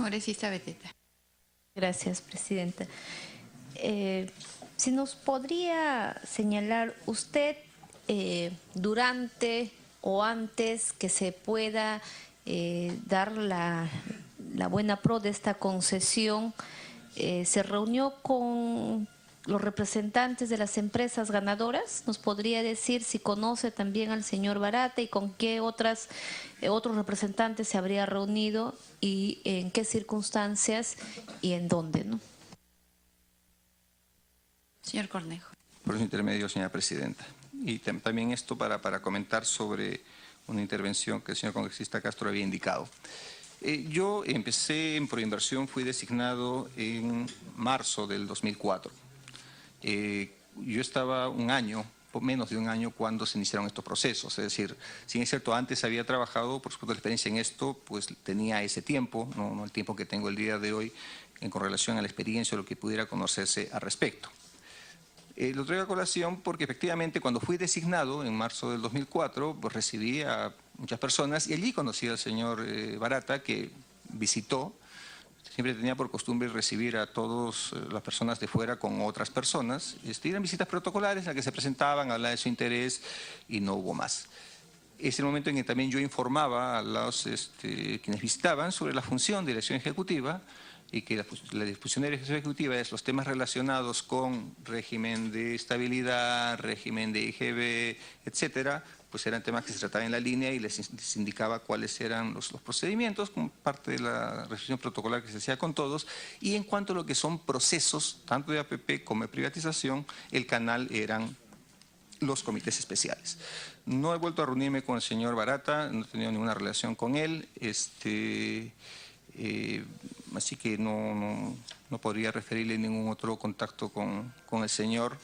Congresista Beteta. Gracias, Presidenta. Si nos podría señalar usted durante o antes que se pueda dar la buena pro de esta concesión, ¿se reunió con los representantes de las empresas ganadoras? ¿Nos podría decir si conoce también al señor Barata y con qué otros representantes se habría reunido y en qué circunstancias y en dónde, ¿no? Señor Cornejo. Por su intermedio, señora Presidenta. Y también esto para comentar sobre una intervención que el señor congresista Castro había indicado. Yo empecé en Proinversión, fui designado en marzo del 2004. Yo estaba un año, o menos de un año, cuando se iniciaron estos procesos. Es decir, si es cierto, antes había trabajado, por supuesto, la experiencia en esto, pues tenía ese tiempo, no el tiempo que tengo el día de hoy, con relación a la experiencia o lo que pudiera conocerse al respecto. Lo traigo a colación porque efectivamente cuando fui designado en marzo del 2004, pues recibí a muchas personas y allí conocí al señor Barata, que visitó. Siempre tenía por costumbre recibir a todas las personas de fuera con otras personas. Eran visitas protocolares en las que se presentaban, hablaban de su interés y no hubo más. Es el momento en que también yo informaba a los quienes visitaban sobre la función de dirección ejecutiva y que la disposición de dirección ejecutiva es los temas relacionados con régimen de estabilidad, régimen de IGB, etcétera, pues eran temas que se trataban en la línea y les indicaba cuáles eran los procedimientos como parte de la resolución protocolar que se hacía con todos. Y en cuanto a lo que son procesos, tanto de APP como de privatización, el canal eran los comités especiales. No he vuelto a reunirme con el señor Barata, no he tenido ninguna relación con él, así que no podría referirle ningún otro contacto con el señor,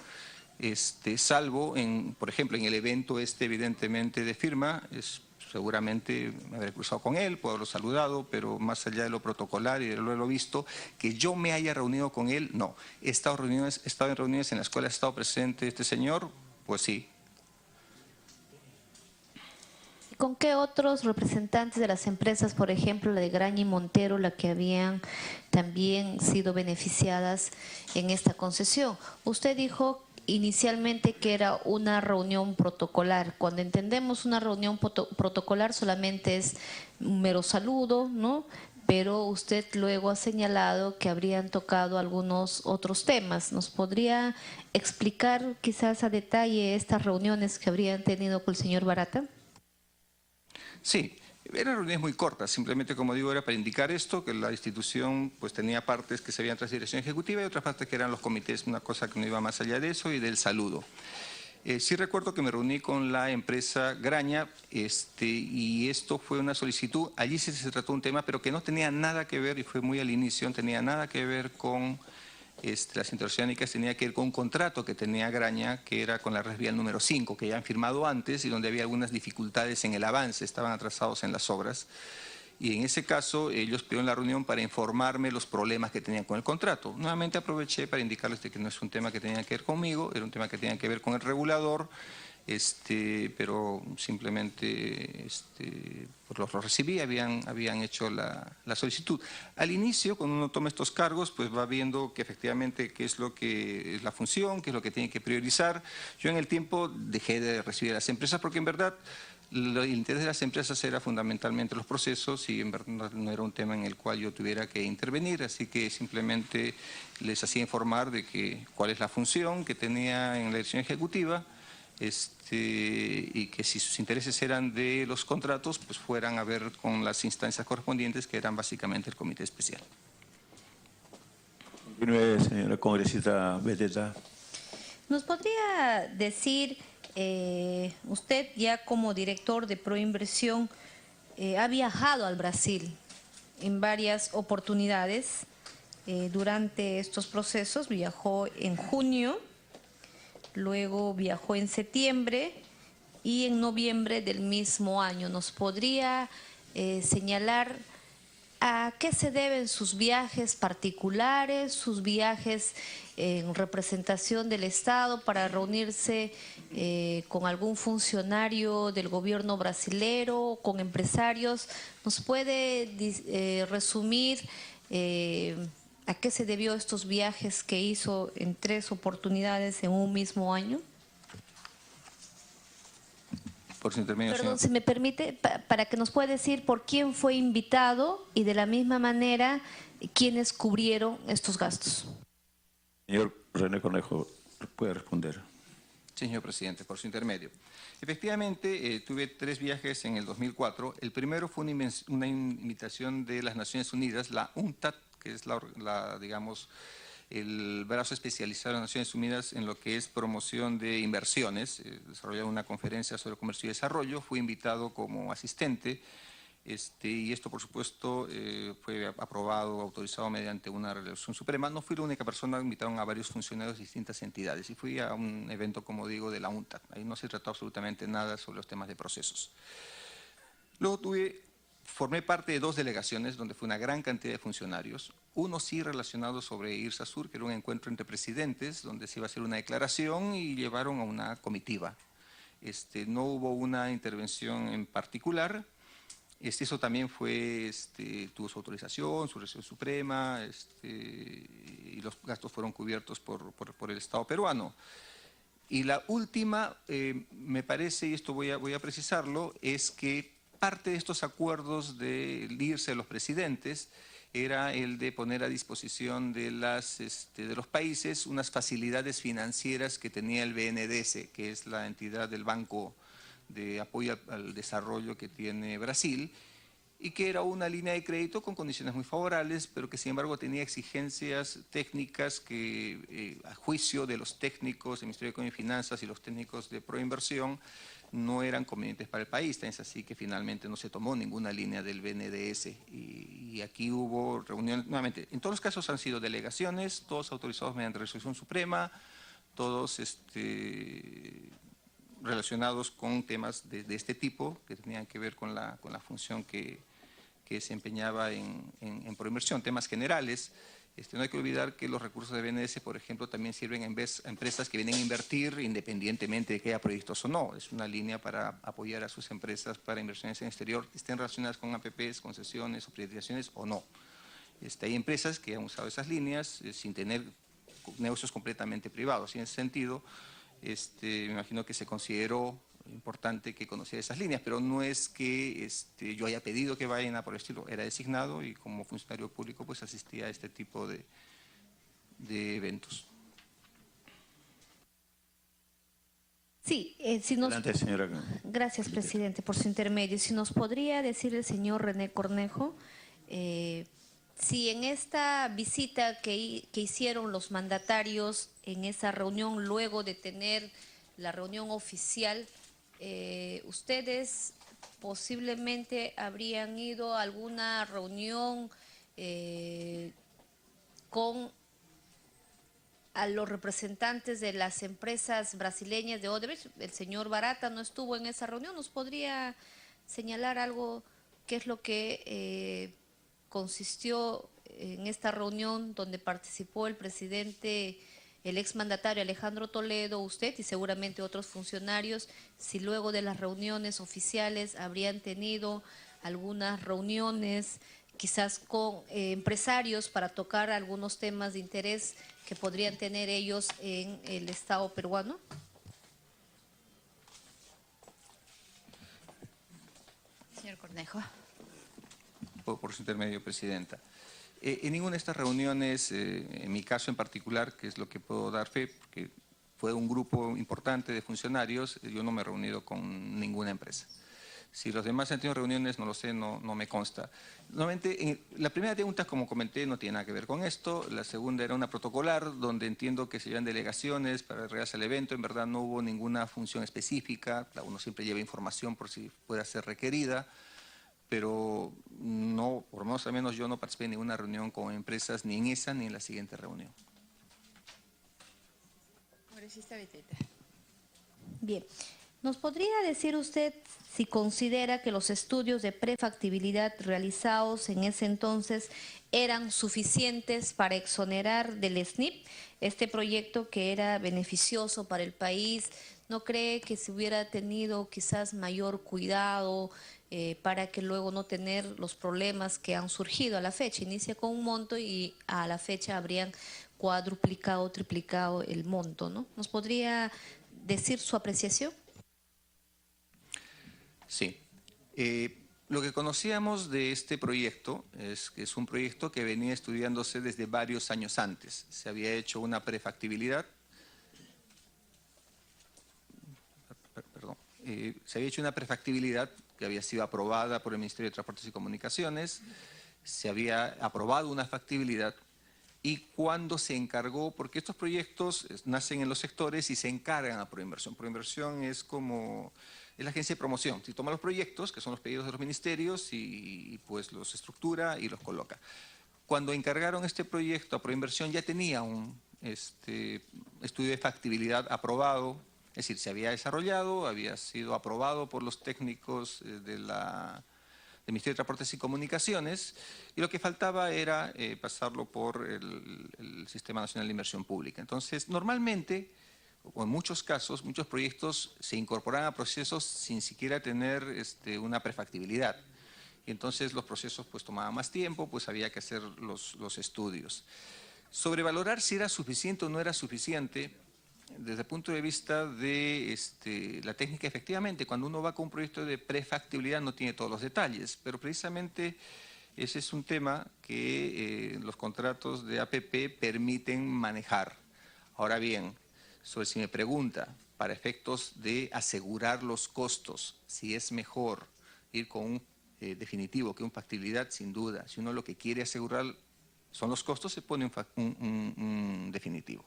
salvo, por ejemplo, en el evento evidentemente de firma, seguramente me habré cruzado con él, puedo haberlo saludado, pero más allá de lo protocolar y de lo visto, que yo me haya reunido con él, no. He estado en reuniones en las cuales ha estado presente este señor, pues sí. ¿Con qué otros representantes de las empresas, por ejemplo, la de Graña y Montero, la que habían también sido beneficiadas en esta concesión? Usted dijo inicialmente que era una reunión protocolar. Cuando entendemos una reunión protocolar solamente es un mero saludo, ¿no? Pero usted luego ha señalado que habrían tocado algunos otros temas. ¿Nos podría explicar quizás a detalle estas reuniones que habrían tenido con el señor Barata? Sí, eran reuniones muy cortas, simplemente como digo era para indicar esto, que la institución pues tenía partes que se veían tras dirección ejecutiva y otras partes que eran los comités, una cosa que no iba más allá de eso y del saludo. Sí recuerdo que me reuní con la empresa Graña y esto fue una solicitud, allí sí se trató un tema pero que no tenía nada que ver y fue muy al inicio, no tenía nada que ver con las interoceánicas, tenía que ver con un contrato que tenía Graña, que era con la red vial número 5, que ya han firmado antes y donde había algunas dificultades en el avance, estaban atrasados en las obras. Y en ese caso ellos pidieron la reunión para informarme los problemas que tenían con el contrato. Nuevamente aproveché para indicarles que no es un tema que tenía que ver conmigo, era un tema que tenía que ver con el regulador, pero simplemente pues los recibí, habían hecho la solicitud. Al inicio, cuando uno toma estos cargos, pues va viendo que efectivamente qué es lo que es la función, qué es lo que tiene que priorizar. Yo en el tiempo dejé de recibir a las empresas porque en verdad el interés de las empresas era fundamentalmente los procesos y en verdad no era un tema en el cual yo tuviera que intervenir, así que simplemente les hacía informar de cuál es la función que tenía en la dirección ejecutiva, y que si sus intereses eran de los contratos, pues fueran a ver con las instancias correspondientes, que eran básicamente el comité especial. Continúe, señora congresista Beteta. ¿Nos podría decir, usted ya como director de Proinversión ha viajado al Brasil en varias oportunidades durante estos procesos? Viajó en junio, luego viajó en septiembre y en noviembre del mismo año. ¿Nos podría señalar ¿A qué se deben sus viajes particulares, sus viajes en representación del Estado para reunirse con algún funcionario del gobierno brasilero, con empresarios? ¿Nos puede resumir a qué se debió estos viajes que hizo en 3 oportunidades en un mismo año? Por su intermedio, Perdón, señor. si me permite, para que nos pueda decir por quién fue invitado y de la misma manera quiénes cubrieron estos gastos. Señor René Cornejo, puede responder. Señor presidente, por su intermedio. Efectivamente, tuve 3 viajes en el 2004. El primero fue una invitación de las Naciones Unidas, la UNCTAD, que es digamos, el brazo especializado de las Naciones Unidas en lo que es promoción de inversiones. Desarrollaron una conferencia sobre comercio y desarrollo. Fui invitado como asistente. Y esto, por supuesto, fue aprobado, autorizado mediante una resolución suprema. No fui la única persona, invitaron a varios funcionarios de distintas entidades y fui a un evento, como digo, de la UNCTAD. Ahí no se trató absolutamente nada sobre los temas de procesos. Luego formé parte de 2 delegaciones donde fue una gran cantidad de funcionarios. Uno sí relacionado sobre IRSASUR, que era un encuentro entre presidentes, donde se iba a hacer una declaración y llevaron a una comitiva. No hubo una intervención en particular. Eso también tuvo su autorización, su resolución suprema, y los gastos fueron cubiertos por el Estado peruano. Y la última, me parece, y esto voy a precisarlo, es que parte de estos acuerdos del irse de los presidentes era el de poner a disposición de los países unas facilidades financieras que tenía el BNDES, que es la entidad del Banco de Apoyo al Desarrollo que tiene Brasil, y que era una línea de crédito con condiciones muy favorables, pero que sin embargo tenía exigencias técnicas que, a juicio de los técnicos del Ministerio de Economía y Finanzas y los técnicos de Proinversión, no eran convenientes para el país. Es así que finalmente no se tomó ninguna línea del BNDES. Y aquí hubo reuniones, nuevamente, en todos los casos han sido delegaciones, todos autorizados mediante resolución suprema, todos relacionados con temas de este tipo, que tenían que ver con la función que se empeñaba en Proinversión, temas generales. No hay que olvidar que los recursos de BNDES, por ejemplo, también sirven a empresas que vienen a invertir independientemente de que haya proyectos o no. Es una línea para apoyar a sus empresas para inversiones en el exterior, estén relacionadas con APPs, concesiones o privatizaciones o no. Hay empresas que han usado esas líneas sin tener negocios completamente privados. Y en ese sentido, me imagino que se consideró importante que conociera esas líneas, pero no es que yo haya pedido que vayan a por el estilo, era designado y como funcionario público pues asistía a este tipo de eventos. Sí, si nos... Adelante, señora. Gracias, presidente, por su intermedio. Si nos podría decir el señor René Cornejo, si en esta visita que hicieron los mandatarios en esa reunión, luego de tener la reunión oficial, ustedes posiblemente habrían ido a alguna reunión con a los representantes de las empresas brasileñas de Odebrecht. El señor Barata no estuvo en esa reunión. ¿Nos podría señalar algo, qué es lo que consistió en esta reunión donde participó el presidente, el exmandatario Alejandro Toledo, usted y seguramente otros funcionarios, si luego de las reuniones oficiales habrían tenido algunas reuniones quizás con empresarios para tocar algunos temas de interés que podrían tener ellos en el Estado peruano? Señor Cornejo. Por su intermedio, presidenta. En ninguna de estas reuniones, en mi caso en particular, que es lo que puedo dar fe, porque fue un grupo importante de funcionarios, yo no me he reunido con ninguna empresa. Si los demás han tenido reuniones, no lo sé, no me consta. Nuevamente, la primera pregunta, como comenté, no tiene nada que ver con esto. La segunda era una protocolar, donde entiendo que se llevan delegaciones para realizar el evento. En verdad no hubo ninguna función específica. Uno siempre lleva información por si pueda ser requerida. Pero no, por lo menos al menos yo no participé en ninguna reunión con empresas, ni en esa ni en la siguiente reunión. Congresista Beteta. Bien. ¿Nos podría decir usted si considera que los estudios de prefactibilidad realizados en ese entonces eran suficientes para exonerar del SNIP este proyecto que era beneficioso para el país? ¿No cree que se hubiera tenido quizás mayor cuidado para que luego no tener los problemas que han surgido a la fecha? Inicia con un monto y a la fecha habrían cuadruplicado o triplicado el monto, ¿no? ¿Nos podría decir su apreciación? Sí. Lo que conocíamos de este proyecto es que es un proyecto que venía estudiándose desde varios años antes. Se había hecho una prefactibilidad. Se había hecho una prefactibilidad que había sido aprobada por el Ministerio de Transportes y Comunicaciones. Se había aprobado una factibilidad. Y cuando se encargó, porque estos proyectos nacen en los sectores y se encargan a Proinversión. Proinversión es la agencia de promoción. Si toma los proyectos, que son los pedidos de los ministerios, y pues los estructura y los coloca. Cuando encargaron este proyecto a Proinversión ya tenía un estudio de factibilidad aprobado, es decir, se había desarrollado, había sido aprobado por los técnicos del Ministerio de Transportes y Comunicaciones, y lo que faltaba era pasarlo por el Sistema Nacional de Inversión Pública. Entonces, normalmente, o en muchos casos, muchos proyectos se incorporan a procesos sin siquiera tener una prefactibilidad. Y entonces los procesos pues tomaban más tiempo, pues había que hacer los estudios. Sobrevalorar si era suficiente o no era suficiente, desde el punto de vista de la técnica, efectivamente, cuando uno va con un proyecto de prefactibilidad no tiene todos los detalles, pero precisamente ese es un tema que los contratos de APP permiten manejar. Ahora bien, si me pregunta, para efectos de asegurar los costos, si es mejor ir con un definitivo que un factibilidad, sin duda. Si uno lo que quiere asegurar son los costos, se pone un definitivo.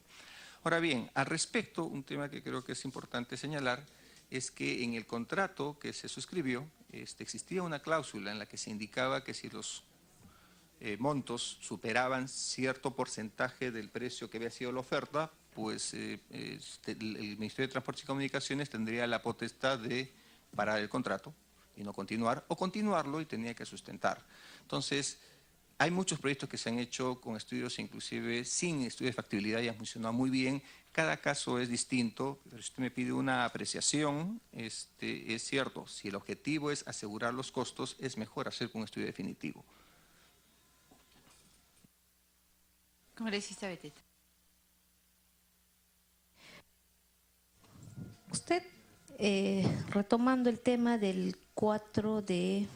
Ahora bien, al respecto, un tema que creo que es importante señalar es que en el contrato que se suscribió existía una cláusula en la que se indicaba que si los montos superaban cierto porcentaje del precio que había sido la oferta, pues el Ministerio de Transportes y Comunicaciones tendría la potestad de parar el contrato y no continuar, o continuarlo y tenía que sustentar. Entonces, hay muchos proyectos que se han hecho con estudios, inclusive sin estudios de factibilidad, y han funcionado muy bien. Cada caso es distinto, pero si usted me pide una apreciación, es cierto, si el objetivo es asegurar los costos, es mejor hacer con un estudio definitivo. Congresista Beteta. Usted, retomando el tema del 4 de...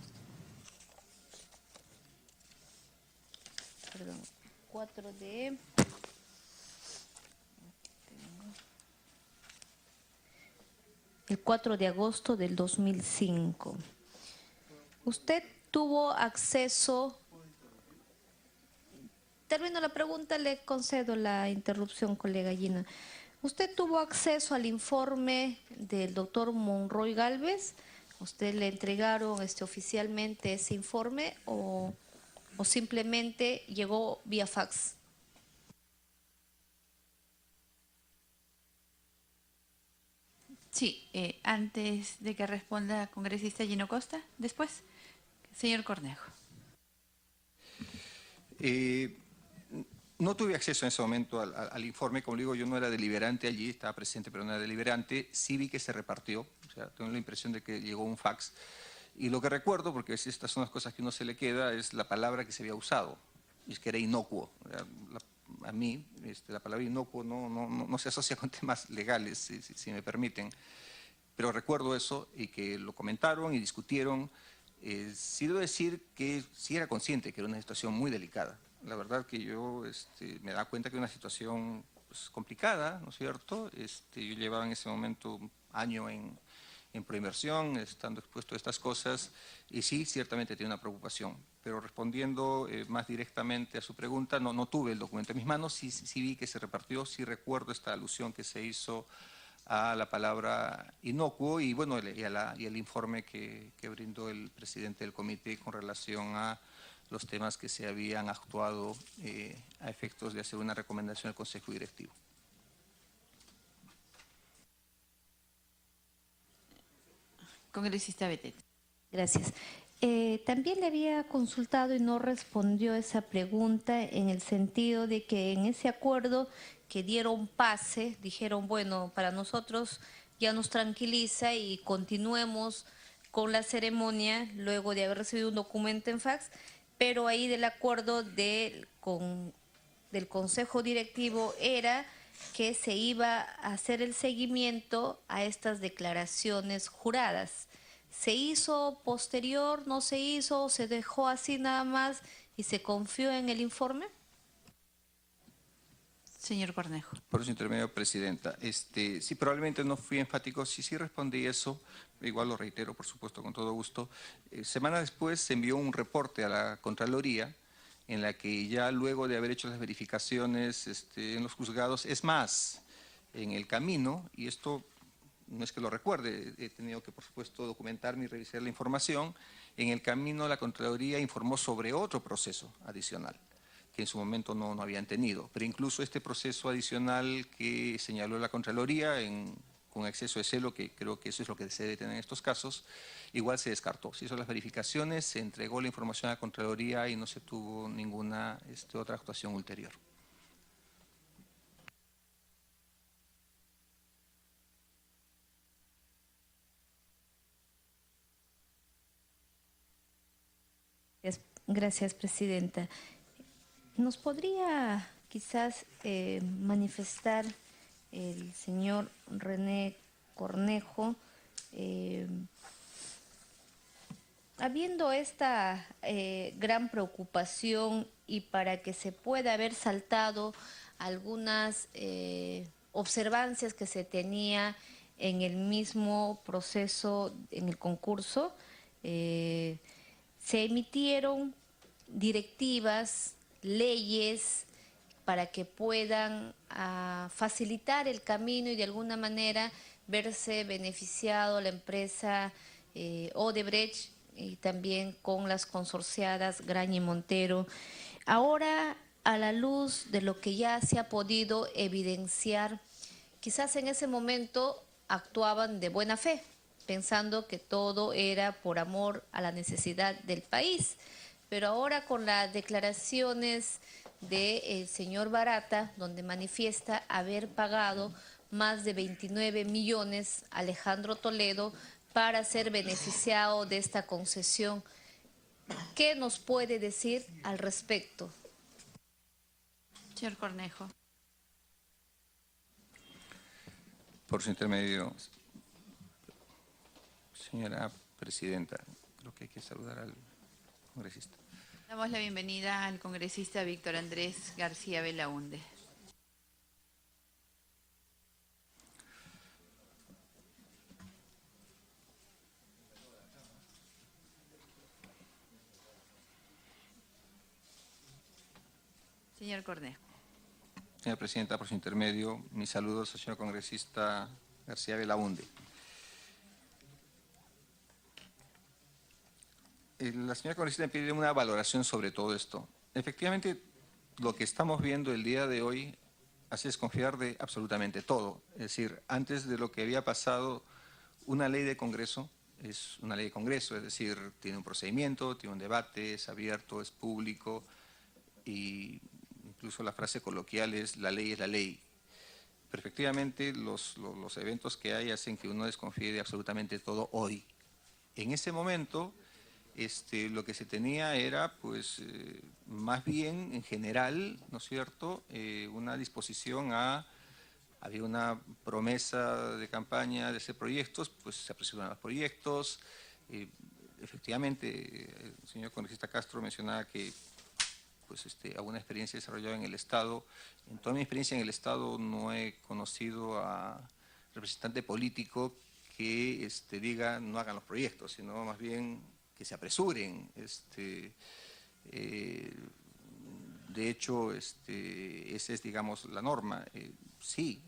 Perdón, 4 de... El 4 de agosto del 2005. ¿Usted tuvo acceso... Termino la pregunta, le concedo la interrupción, colega Gina. ¿Usted tuvo acceso al informe del doctor Monroy Gálvez? ¿Usted le entregaron oficialmente ese informe o simplemente llegó vía fax? Sí, antes de que responda congresista Gino Costa, después, señor Cornejo. No tuve acceso en ese momento al informe, como digo, yo no era deliberante allí, estaba presente pero no era deliberante, sí vi que se repartió, o sea, tengo la impresión de que llegó un fax, y lo que recuerdo, porque estas son las cosas que uno se le queda, es la palabra que se había usado, y es que era inocuo. A mí, la palabra inocuo no se asocia con temas legales, si me permiten, pero recuerdo eso y que lo comentaron y discutieron. Sí debo decir que sí era consciente que era una situación muy delicada. La verdad que yo me da cuenta que era una situación pues, complicada, ¿no es cierto? Yo llevaba en ese momento un año en Proinversión, estando expuesto a estas cosas, y sí, ciertamente tiene una preocupación. Pero respondiendo más directamente a su pregunta, no tuve el documento en mis manos, sí vi que se repartió, sí recuerdo esta alusión que se hizo a la palabra inocuo y bueno y el informe que brindó el presidente del comité con relación a los temas que se habían actuado a efectos de hacer una recomendación al Consejo Directivo. Congresista Betete. Gracias. También le había consultado y no respondió esa pregunta en el sentido de que en ese acuerdo que dieron pase, dijeron, bueno, para nosotros ya nos tranquiliza y continuemos con la ceremonia luego de haber recibido un documento en fax, pero ahí del acuerdo del Consejo Directivo era que se iba a hacer el seguimiento a estas declaraciones juradas. ¿Se hizo posterior, no se hizo, se dejó así nada más y se confió en el informe? Señor Cornejo. Por su intermedio, Presidenta. Sí, probablemente no fui enfático. Sí respondí eso. Igual lo reitero, por supuesto, con todo gusto. Semana después se envió un reporte a la Contraloría en la que ya luego de haber hecho las verificaciones en los juzgados, es más, en el camino, y esto no es que lo recuerde, he tenido que, por supuesto, documentarme y revisar la información, en el camino la Contraloría informó sobre otro proceso adicional que en su momento no habían tenido. Pero incluso este proceso adicional que señaló la Contraloría con exceso de celo, que creo que eso es lo que se debe tener en estos casos, igual se descartó. Se hizo las verificaciones, se entregó la información a la Contraloría y no se tuvo ninguna otra actuación ulterior. Gracias, Presidenta. ¿Nos podría quizás manifestar el señor René Cornejo, habiendo esta gran preocupación y para que se pueda haber saltado algunas observancias que se tenía en el mismo proceso, en el concurso, se emitieron directivas, leyes para que puedan facilitar el camino y de alguna manera verse beneficiado la empresa Odebrecht y también con las consorciadas Graña y Montero. Ahora, a la luz de lo que ya se ha podido evidenciar, quizás en ese momento actuaban de buena fe, pensando que todo era por amor a la necesidad del país. Pero ahora con las declaraciones del señor Barata, donde manifiesta haber pagado más de 29 millones a Alejandro Toledo para ser beneficiado de esta concesión, ¿qué nos puede decir al respecto? Señor Cornejo. Por su intermedio, señora Presidenta, creo que hay que saludar al congresista. Damos la bienvenida al congresista Víctor Andrés García Belaúnde. Señor Cornejo. Señora Presidenta, por su intermedio, mis saludos al señor congresista García Belaúnde. La señora congresista me pide una valoración sobre todo esto. Efectivamente, lo que estamos viendo el día de hoy hace desconfiar de absolutamente todo. Es decir, antes de lo que había pasado, una ley de Congreso es una ley de Congreso, es decir, tiene un procedimiento, tiene un debate, es abierto, es público, y incluso la frase coloquial es la ley es la ley. Pero efectivamente los eventos que hay hacen que uno desconfíe de absolutamente todo hoy. En ese momento, lo que se tenía era, pues, más bien en general, ¿no es cierto?, una disposición había una promesa de campaña de hacer proyectos, pues se apresuraron los proyectos. Efectivamente, el señor congresista Castro mencionaba que pues alguna experiencia desarrollada en el Estado. En toda mi experiencia en el Estado no he conocido a representante político que diga no hagan los proyectos, sino más bien que se apresuren. De hecho, esa es, digamos, la norma. Sí,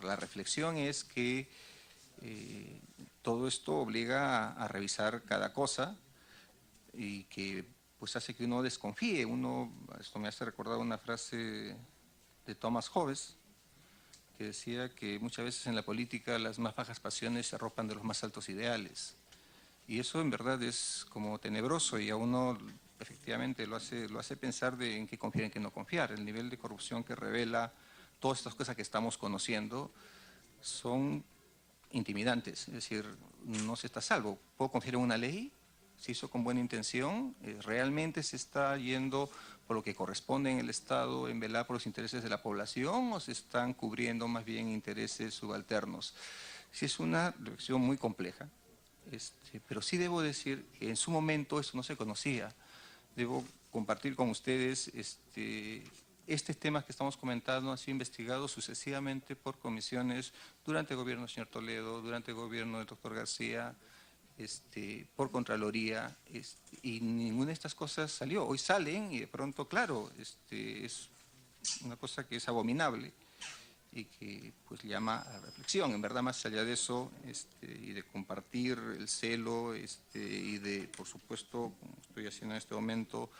la reflexión es que todo esto obliga a revisar cada cosa y que pues hace que uno desconfíe. Esto me hace recordar una frase de Thomas Hobbes, que decía que muchas veces en la política las más bajas pasiones se arropan de los más altos ideales. Y eso en verdad es como tenebroso y a uno efectivamente lo hace pensar en qué confiar y en qué no confiar. El nivel de corrupción que revela todas estas cosas que estamos conociendo son intimidantes, es decir, no se está a salvo. ¿Puedo confiar en una ley? ¿Se hizo con buena intención? ¿Realmente se está yendo por lo que corresponde en el Estado en velar por los intereses de la población o se están cubriendo más bien intereses subalternos? Sí, es una reflexión muy compleja, pero sí debo decir que en su momento eso no se conocía. Debo compartir con ustedes estos temas que estamos comentando han sido investigados sucesivamente por comisiones durante el gobierno del señor Toledo, durante el gobierno del doctor García, por Contraloría, y ninguna de estas cosas salió. Hoy salen y de pronto, claro, es una cosa que es abominable y que pues llama a reflexión. En verdad, más allá de eso, y de compartir el celo, y de, por supuesto, como estoy haciendo en este momento,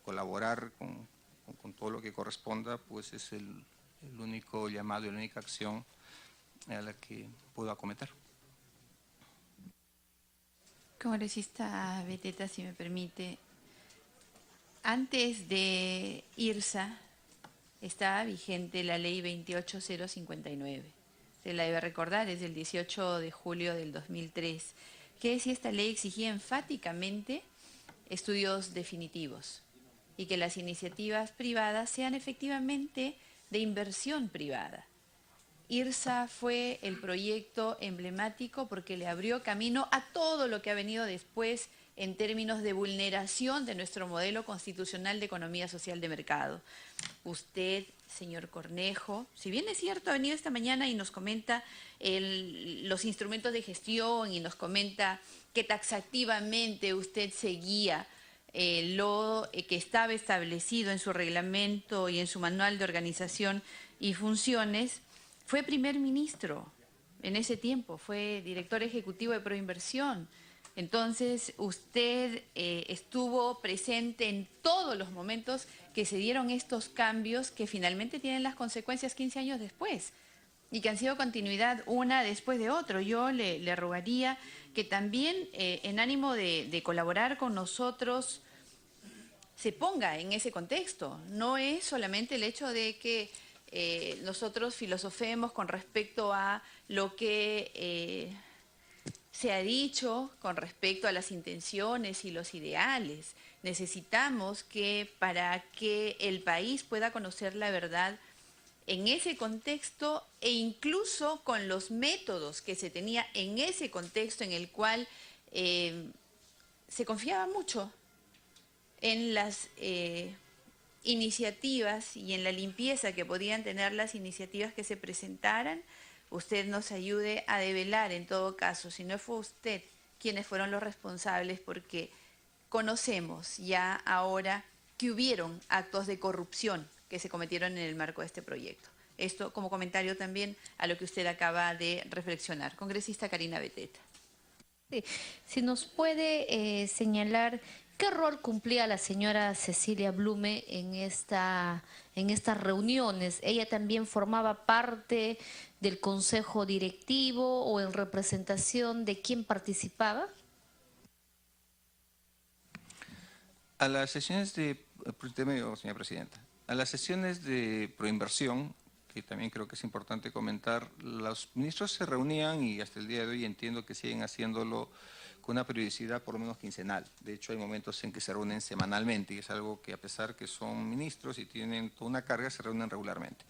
colaborar con todo lo que corresponda, pues es el único llamado y la única acción a la que puedo acometer. Congresista Beteta, si me permite, antes de IRSA estaba vigente la ley 28059. Se la debe recordar, es del 18 de julio del 2003, que decía esta ley exigía enfáticamente estudios definitivos y que las iniciativas privadas sean efectivamente de inversión privada. IRSA fue el proyecto emblemático porque le abrió camino a todo lo que ha venido después en términos de vulneración de nuestro modelo constitucional de economía social de mercado. Usted, señor Cornejo, si bien es cierto, ha venido esta mañana y nos comenta los instrumentos de gestión y nos comenta que taxativamente usted seguía lo que estaba establecido en su reglamento y en su manual de organización y funciones, fue primer ministro en ese tiempo, fue director ejecutivo de Proinversión. Entonces, usted estuvo presente en todos los momentos que se dieron estos cambios que finalmente tienen las consecuencias 15 años después y que han sido continuidad una después de otro. Yo le rogaría que también, en ánimo de colaborar con nosotros, se ponga en ese contexto. No es solamente el hecho de que nosotros filosofemos con respecto a lo que se ha dicho con respecto a las intenciones y los ideales. Necesitamos que para que el país pueda conocer la verdad en ese contexto e incluso con los métodos que se tenía en ese contexto en el cual se confiaba mucho en las iniciativas y en la limpieza que podían tener las iniciativas que se presentaran, usted nos ayude a develar en todo caso, si no fue usted quienes fueron los responsables, porque conocemos ya ahora que hubieron actos de corrupción que se cometieron en el marco de este proyecto. Esto como comentario también a lo que usted acaba de reflexionar. Congresista Karina Beteta. Sí. Si nos puede señalar qué rol cumplía la señora Cecilia Blume en estas reuniones. ¿Ella también formaba parte del consejo directivo o en representación de quién participaba? A las sesiones señora presidenta, a las sesiones de proinversión, que también creo que es importante comentar, los ministros se reunían y hasta el día de hoy entiendo que siguen haciéndolo con una periodicidad por lo menos quincenal. De hecho, hay momentos en que se reúnen semanalmente y es algo que, a pesar que son ministros y tienen toda una carga, se reúnen regularmente.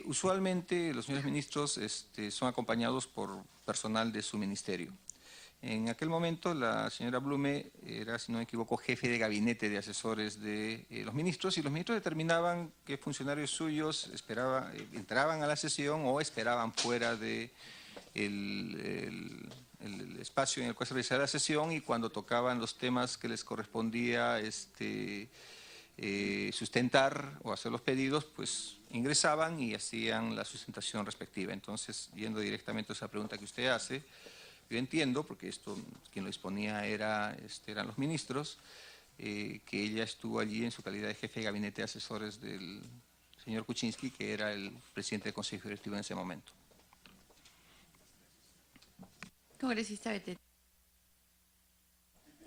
Usualmente los señores ministros son acompañados por personal de su ministerio. En aquel momento la señora Blume era, si no me equivoco, jefe de gabinete de asesores de los ministros, y los ministros determinaban qué funcionarios suyos entraban a la sesión o esperaban fuera de el espacio en el cual se realizaba la sesión, y cuando tocaban los temas que les correspondía sustentar o hacer los pedidos, pues ingresaban y hacían la sustentación respectiva. Entonces, yendo directamente a esa pregunta que usted hace, yo entiendo, porque esto quien lo disponía eran los ministros, que ella estuvo allí en su calidad de jefe de gabinete de asesores del señor Kuczynski, que era el presidente del Consejo Directivo en ese momento. Congresista Beteta.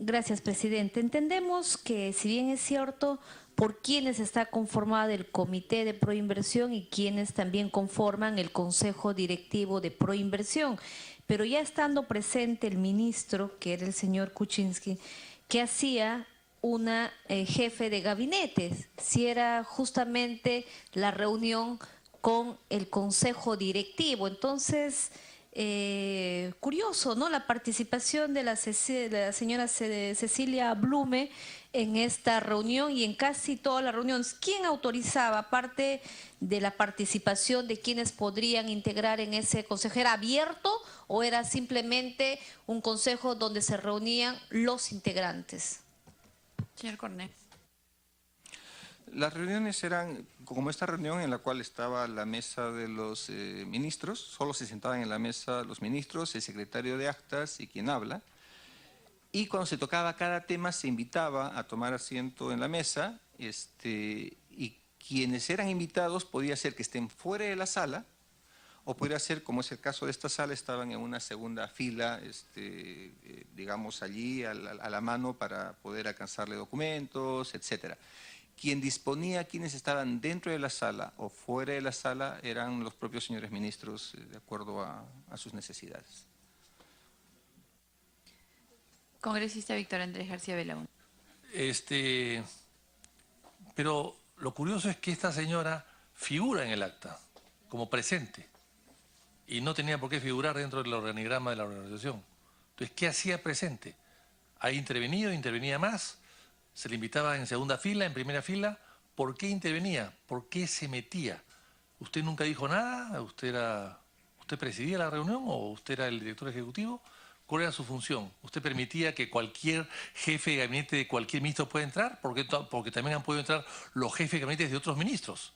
Gracias, presidente. Entendemos que, si bien es cierto, por quienes está conformado el Comité de Proinversión y quienes también conforman el Consejo Directivo de Proinversión, pero ya estando presente el ministro, que era el señor Kuczynski, que hacía una jefe de gabinete, si era justamente la reunión con el Consejo Directivo. Entonces, curioso, ¿no? La participación de la señora Cecilia Blume en esta reunión y en casi todas las reuniones. ¿Quién autorizaba, aparte de la participación de quienes podrían integrar en ese consejo? ¿Era abierto o era simplemente un consejo donde se reunían los integrantes? Señor Cornejo. Las reuniones eran como esta reunión en la cual estaba la mesa de los ministros, solo se sentaban en la mesa los ministros, el secretario de actas y quien habla, y cuando se tocaba cada tema se invitaba a tomar asiento en la mesa, y quienes eran invitados podía ser que estén fuera de la sala, o podría ser, como es el caso de esta sala, estaban en una segunda fila, digamos allí a la mano para poder alcanzarle documentos, etcétera. Quien disponía, quienes estaban dentro de la sala o fuera de la sala, eran los propios señores ministros, de acuerdo a sus necesidades. Congresista Víctor Andrés García Belaúnde. Pero lo curioso es que esta señora figura en el acta como presente y no tenía por qué figurar dentro del organigrama de la organización. Entonces, ¿qué hacía presente? ¿Ha intervenido? ¿Intervenía más? ¿Se le invitaba en segunda fila, en primera fila? ¿Por qué intervenía? ¿Por qué se metía? ¿Usted nunca dijo nada? ¿Usted presidía la reunión o usted era el director ejecutivo? ¿Cuál era su función? ¿Usted permitía que cualquier jefe de gabinete de cualquier ministro pueda entrar? Porque también han podido entrar los jefes de gabinetes de otros ministros.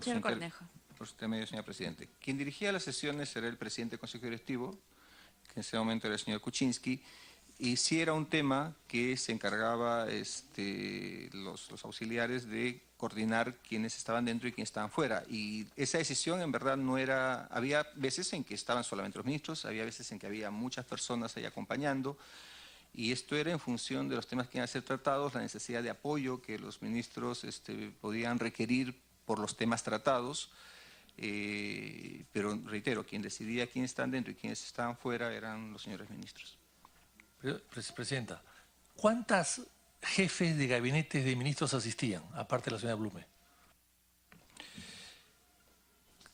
Señor Cornejo. Por su intermedio, señor presidente. Quien dirigía las sesiones era el presidente del Consejo Directivo, que en ese momento era el señor Kuczynski, y sí era un tema que se encargaba los auxiliares de coordinar quienes estaban dentro y quienes estaban fuera. Y esa decisión en verdad no era, había veces en que estaban solamente los ministros, había veces en que había muchas personas ahí acompañando, y esto era en función de los temas que iban a ser tratados, la necesidad de apoyo que los ministros podían requerir por los temas tratados. Pero reitero, quien decidía quiénes están dentro y quiénes estaban fuera eran los señores ministros. Presidenta, ¿cuántas jefes de gabinetes de ministros asistían, aparte de la señora Blume?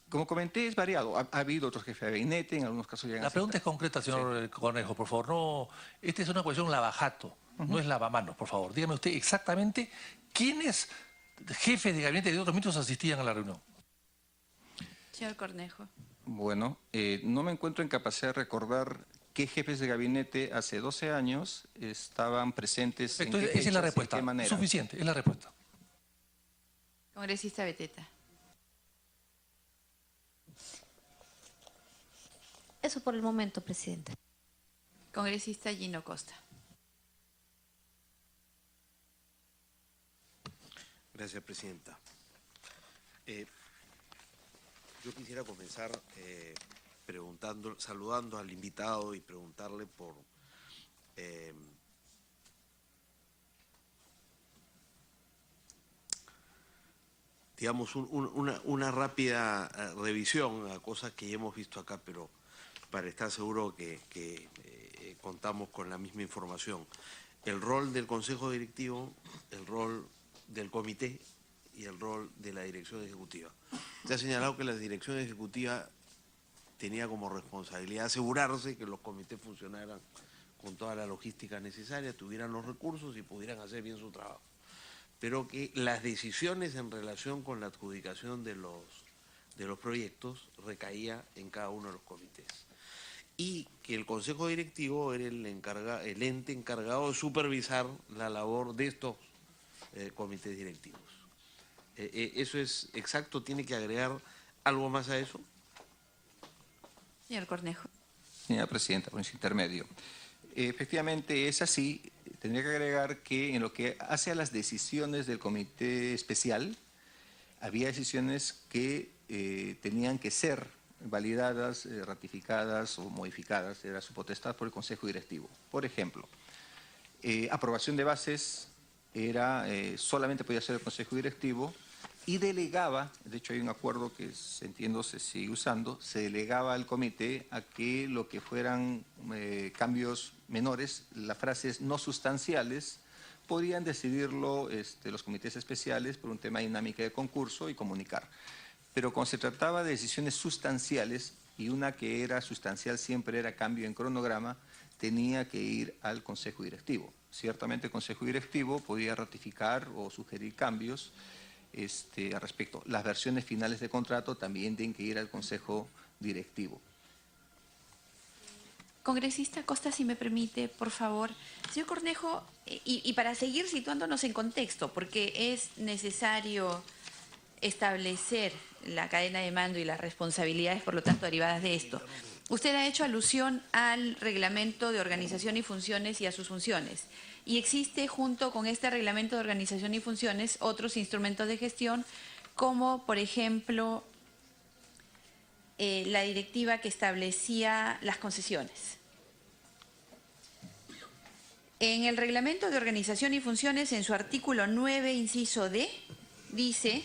Como comenté, es variado. Ha habido otros jefes de gabinete, en algunos casos llegan La pregunta es concreta, señor Cornejo, por favor. No, esta es una cuestión lavajato, no es lavamanos, por favor. Dígame usted exactamente quiénes jefes de gabinete de otros ministros asistían a la reunión. Señor Cornejo. Bueno, no me encuentro en capacidad de recordar qué jefes de gabinete hace 12 años estaban presentes. Entonces, esa es la respuesta. Suficiente, es la respuesta. Congresista Beteta. Eso por el momento, presidente. Congresista Gino Costa. Gracias, presidenta. Yo quisiera comenzar saludando al invitado y preguntarle por digamos, una rápida revisión a cosas que ya hemos visto acá, pero para estar seguro que contamos con la misma información. El rol del Consejo Directivo, el rol del Comité y el rol de la Dirección Ejecutiva. Se ha señalado que la Dirección Ejecutiva tenía como responsabilidad asegurarse que los comités funcionaran con toda la logística necesaria, tuvieran los recursos y pudieran hacer bien su trabajo. Pero que las decisiones en relación con la adjudicación de los proyectos recaía en cada uno de los comités. Y que el Consejo Directivo era el ente encargado de supervisar la labor de estos comités directivos. ¿Eso es exacto? ¿Tiene que agregar algo más a eso? Señor Cornejo. Señora presidenta, por ese intermedio. Efectivamente es así. Tendría que agregar que en lo que hace a las decisiones del comité especial, había decisiones que tenían que ser validadas, ratificadas o modificadas, era su potestad por el Consejo Directivo. Por ejemplo, aprobación de bases era solamente podía ser el Consejo Directivo y delegaba, de hecho hay un acuerdo que entiendo se sigue usando, se delegaba al comité a que lo que fueran cambios menores, las frases no sustanciales, podrían decidirlo los comités especiales por un tema de dinámica de concurso y comunicar. Pero cuando se trataba de decisiones sustanciales, y una que era sustancial siempre era cambio en cronograma, tenía que ir al Consejo Directivo. Ciertamente el Consejo Directivo podía ratificar o sugerir cambios al respecto. Las versiones finales de contrato también tienen que ir al Consejo Directivo. Congresista Costa, si me permite, por favor. Señor Cornejo, y para seguir situándonos en contexto, porque es necesario establecer la cadena de mando y las responsabilidades, por lo tanto, derivadas de esto. Usted ha hecho alusión al reglamento de organización y funciones y a sus funciones. Y existe junto con este reglamento de organización y funciones otros instrumentos de gestión, como por ejemplo la directiva que establecía las concesiones. En el reglamento de organización y funciones, en su artículo 9, inciso D, dice,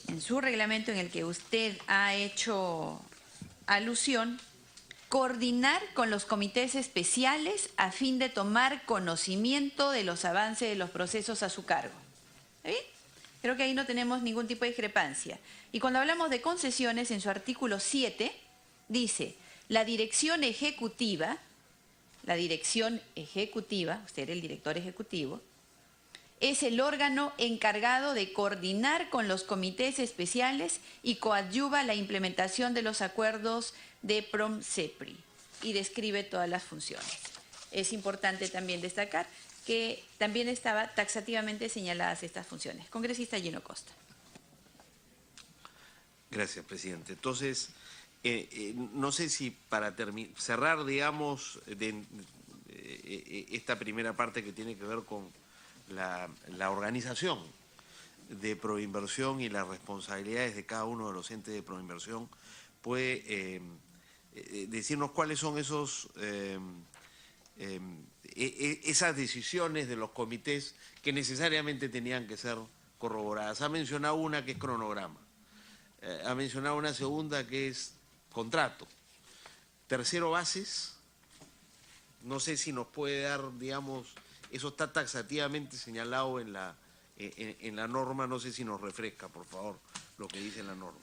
en su reglamento en el que usted ha hecho alusión, coordinar con los comités especiales a fin de tomar conocimiento de los avances de los procesos a su cargo. ¿Está bien? Creo que ahí no tenemos ningún tipo de discrepancia. Y cuando hablamos de concesiones, en su artículo 7, dice, la dirección ejecutiva, usted era el director ejecutivo, es el órgano encargado de coordinar con los comités especiales y coadyuva la implementación de los acuerdos de PROMCEPRI y describe todas las funciones. Es importante también destacar que también estaba taxativamente señaladas estas funciones. Congresista Gino Costa. Gracias, presidente. Entonces, no sé si para cerrar, digamos, esta primera parte que tiene que ver con la organización de Proinversión y las responsabilidades de cada uno de los entes de Proinversión, puede decirnos cuáles son esas decisiones de los comités que necesariamente tenían que ser corroboradas. Ha mencionado una que es cronograma, ha mencionado una segunda que es contrato, tercero bases. No sé si nos puede dar, digamos, eso está taxativamente señalado en la norma, no sé si nos refresca, por favor, lo que dice la norma.